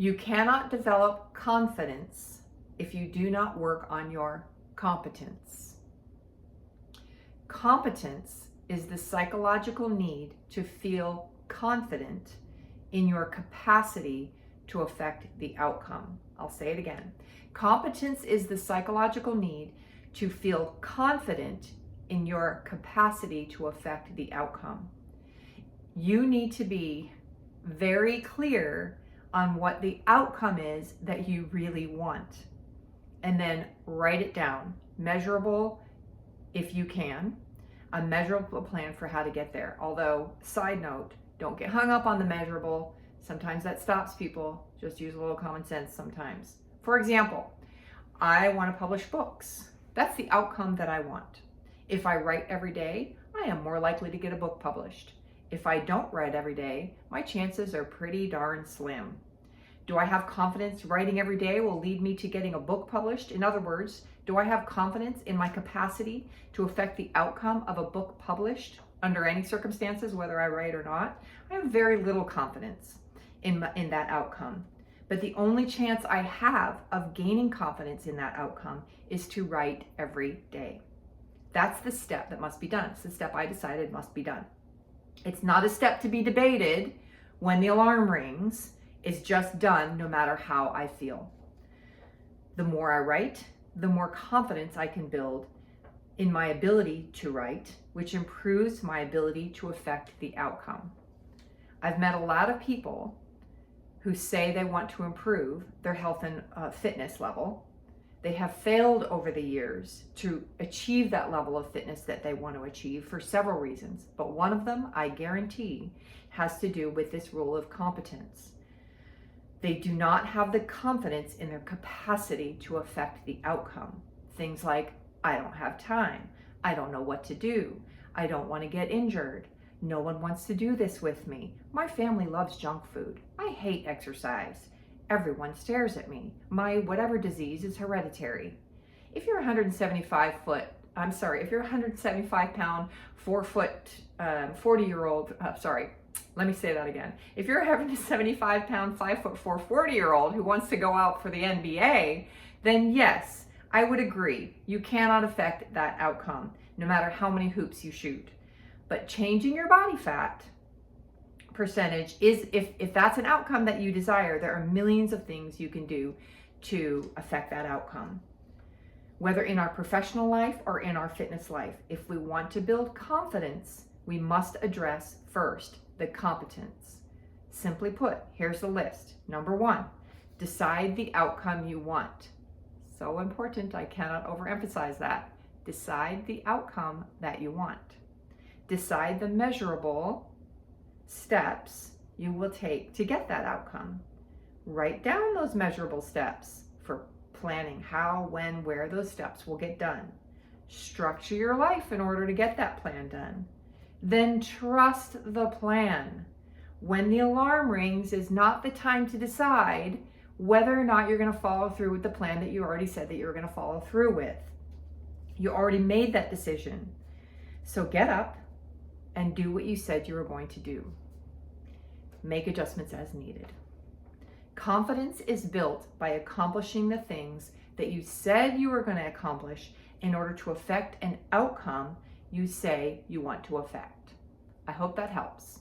You cannot develop confidence if you do not work on your competence. Competence is the psychological need to feel confident in your capacity to affect the outcome. I'll say it again. Competence is the psychological need to feel confident in your capacity to affect the outcome. You need to be very clear on what the outcome is that you really want, and then write it down. Measurable if you can, a measurable plan for how to get there. Although, side note, don't get hung up on the measurable. Sometimes that stops people. Just use a little common sense sometimes. For example, I want to publish books. That's the outcome that I want. If I write every day, I am more likely to get a book published. If I don't write every day, my chances are pretty darn slim. Do I have confidence writing every day will lead me to getting a book published? In other words, do I have confidence in my capacity to affect the outcome of a book published under any circumstances, whether I write or not? I have very little confidence in that outcome. But the only chance I have of gaining confidence in that outcome is to write every day. That's the step that must be done. It's the step I decided must be done. It's not a step to be debated when the alarm rings. It's just done no matter how I feel. The more I write, the more confidence I can build in my ability to write, which improves my ability to affect the outcome. I've met a lot of people who say they want to improve their health and fitness level. They have failed over the years to achieve that level of fitness that they want to achieve for several reasons. But one of them, I guarantee, has to do with this rule of competence. They do not have the confidence in their capacity to affect the outcome. Things like, I don't have time. I don't know what to do. I don't want to get injured. No one wants to do this with me. My family loves junk food. I hate exercise. Everyone stares at me. My whatever disease is hereditary. If you're 175 pound, 4 foot, 40-year-old, let me say that again. If you're a 175 pound, 5 foot 4, 40-year-old who wants to go out for the NBA, then yes, I would agree. You cannot affect that outcome, no matter how many hoops you shoot. But changing your body fat percentage is, if that's an outcome that you desire, there are millions of things you can do to affect that outcome. Whether in our professional life or in our fitness life, if we want to build confidence, we must address first the competence. Simply put, here's the list. Number 1, decide the outcome you want. So important, I cannot overemphasize that. Decide the outcome that you want. Decide the measurable steps you will take to get that outcome. Write down those measurable steps for planning how, when, where those steps will get done. Structure your life in order to get that plan done. Then trust the plan. When the alarm rings is not the time to decide whether or not you're going to follow through with the plan that you already said that you were going to follow through with. You already made that decision. So get up and do what you said you were going to do. Make adjustments as needed. Confidence is built by accomplishing the things that you said you were going to accomplish in order to affect an outcome you say you want to affect. I hope that helps.